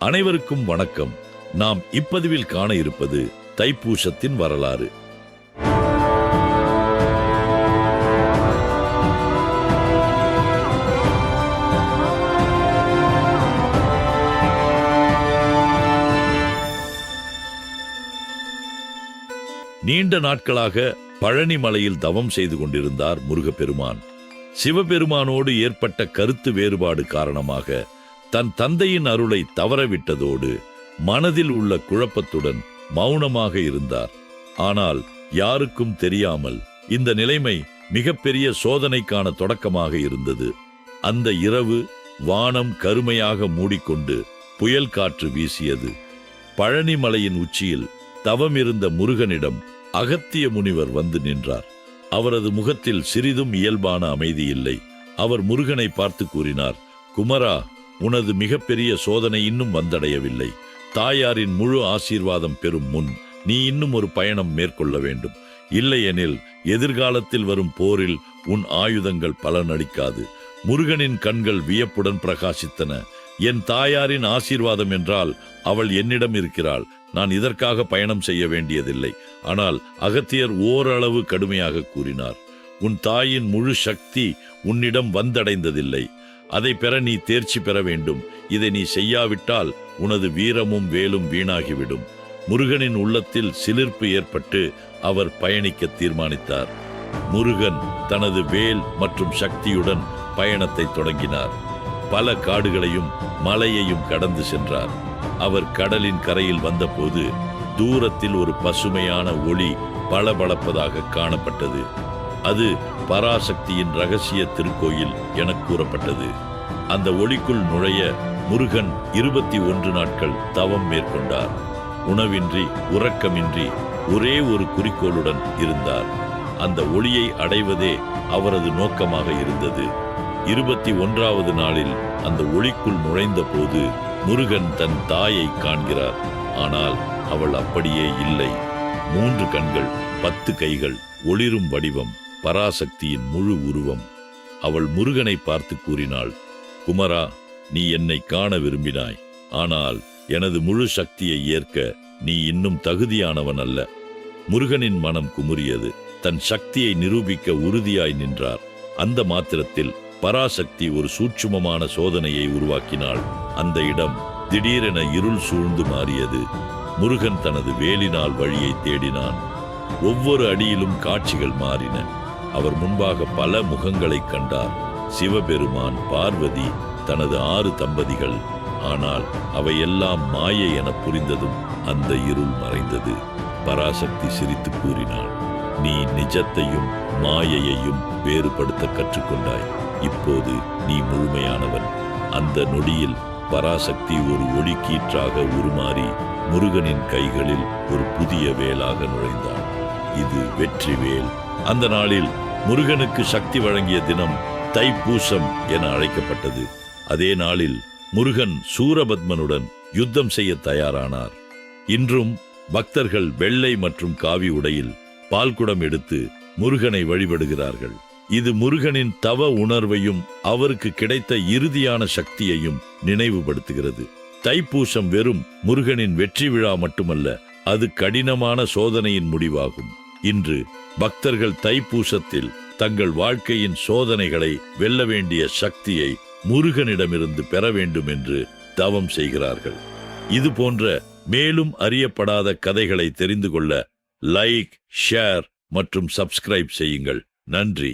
அனைவருக்கும் வணக்கம். நாம் இப்பதிவில் காண இருப்பது தைப்பூசத்தின் வரலாறு. நீண்ட நாட்களாக பழனி மலையில் தவம் செய்து கொண்டிருந்தார் முருகப்பெருமான். சிவபெருமானோடு ஏற்பட்ட கருத்து வேறுபாடு காரணமாக தன் தந்தையின் அருளை தவறவிட்டதோடு மனதில் உள்ள குழப்பத்துடன் மௌனமாக இருந்தார். ஆனால் யாருக்கும் தெரியாமல் இந்த நிலைமை மிகப்பெரிய சோதனைக்கான தொடக்கமாக இருந்தது. அந்த இரவு வானம் கருமையாக மூடிக்கொண்டு புயல் காற்று வீசியது. பழனி மலையின் உச்சியில் தவம் இருந்த முருகனிடம் அகத்திய முனிவர் வந்து நின்றார். அவரது முகத்தில் சிறிதும் இயல்பான அமைதி இல்லை. அவர் முருகனை பார்த்து கூறினார், குமரா, உனது மிகப்பெரிய சோதனை இன்னும் வந்தடையவில்லை. தாயாரின் முழு ஆசீர்வாதம் பெறும் முன் நீ இன்னும் ஒரு பயணம் மேற்கொள்ள வேண்டும். இல்லையெனில் எதிர்காலத்தில் வரும் போரில் உன் ஆயுதங்கள் பலனளிக்காது. முருகனின் கண்கள் வியப்புடன் பிரகாசித்தன. என் தாயாரின் ஆசீர்வாதம் என்றால் அவள் என்னிடம் இருக்கிறாள். நான் இதற்காக பயணம் செய்ய வேண்டியதில்லை. ஆனால் அகத்தியர் ஓரளவு கடுமையாக கூறினார், உன் தாயின் முழு சக்தி உன்னிடம் வந்தடைந்ததில்லை. அதை பெற நீ தேர்ச்சி பெற வேண்டும். இதை நீ செய்யாவிட்டால் உனது வீரமும் வேலும் வீணாகிவிடும். முருகனின் உள்ளத்தில் சிலிர்ப்பு ஏற்பட்டு அவர் பயணிக்க தீர்மானித்தார். முருகன் தனது வேல் மற்றும் சக்தியுடன் பயணத்தை தொடங்கினார். பல காடுகளையும் மலையையும் கடந்து சென்றார். அவர் கடலின் கரையில் வந்தபோது தூரத்தில் ஒரு பசுமையான ஒளி பளபளப்பதாக காணப்பட்டது. அது பராசக்தியின் ரகசிய திருக்கோயில் என கூறப்பட்டது. அந்த ஒளிக்குள் நுழைய முருகன் 21 நாட்கள் தவம் மேற்கொண்டார். உணவின்றி உறக்கமின்றி ஒரே ஒரு குறிக்கோளுடன் இருந்தார். அந்த ஒளியை அடைவதே அவரது நோக்கமாக இருந்தது. 21வது நாளில் அந்த ஒளிக்குள் நுழைந்த போது முருகன் தன் தாயை காண்கிறார். ஆனால் அவள் அப்படியே இல்லை. 3 கண்கள், 10 கைகள், ஒளிரும் வடிவம், பராசக்தியின் முழு உருவம். அவள் முருகனை பார்த்து கூறினாள், குமரா, நீ என்னை காண விரும்பினாய். ஆனால் எனது முழு சக்தியை ஏற்க நீ இன்னும் தகுதியானவன் அல்ல. முருகனின் மனம் குமுறியது. தன் சக்தியை நிரூபிக்க உறுதியாய் நின்றார். அந்த மாத்திரத்தில் பராசக்தி ஒரு சூட்சுமமான சோதனையை உருவாக்கினாள். அந்த இடம் திடீரென இருள் சூழ்ந்து மாறியது. முருகன் தனது வேலினால் வழியை தேடினான். ஒவ்வொரு அடியிலும் காட்சிகள் மாறின. அவர் முன்பாக பல முகங்களை கண்டார். சிவபெருமான், பார்வதி, தனது 6 தம்பதிகள். ஆனால் அவையெல்லாம் மாயை என புரிந்ததும் அந்த இருள் மறைந்தது. பராசக்தி சிரித்து கூறினாள், நீ நிஜத்தையும் மாயையையும் வேறுபடுத்த கற்றுக்கொண்டாய். இப்போது நீ முழுமையானவன். அந்த நொடியில் பராசக்தி ஒரு ஒளிக்கீற்றாக உருமாறி முருகனின் கைகளில் ஒரு புதிய வேலாக நுழைந்தாள். இது வெற்றி வேல். அந்த நாளில் முருகனுக்கு சக்தி வழங்கிய தினம் தைப்பூசம் என அழைக்கப்பட்டது. அதே நாளில் முருகன் சூரபத்மனுடன் யுத்தம் செய்ய தயாரானார். இன்றும் பக்தர்கள் வெள்ளை மற்றும் காவி உடையில் பால்குடம் எடுத்து முருகனை வழிபடுகிறார்கள். இது முருகனின் தவ உணர்வையும் அவருக்கு கிடைத்த இறுதியான சக்தியையும் நினைவுபடுத்துகிறது. தைப்பூசம் வெறும் முருகனின் வெற்றி விழா மட்டுமல்ல, அது கடினமான சோதனையின் முடிவாகும். இன்று பக்தர்கள் தைப்பூசத்தில் தங்கள் வாழ்க்கையின் சோதனைகளை வெல்ல வேண்டிய சக்தியை முருகனிடமிருந்து பெற வேண்டும் என்று தவம் செய்கிறார்கள். இது போன்ற மேலும் அறியப்படாத கதைகளை தெரிந்து கொள்ள லைக், ஷேர் மற்றும் சப்ஸ்கிரைப் செய்யுங்கள். நன்றி.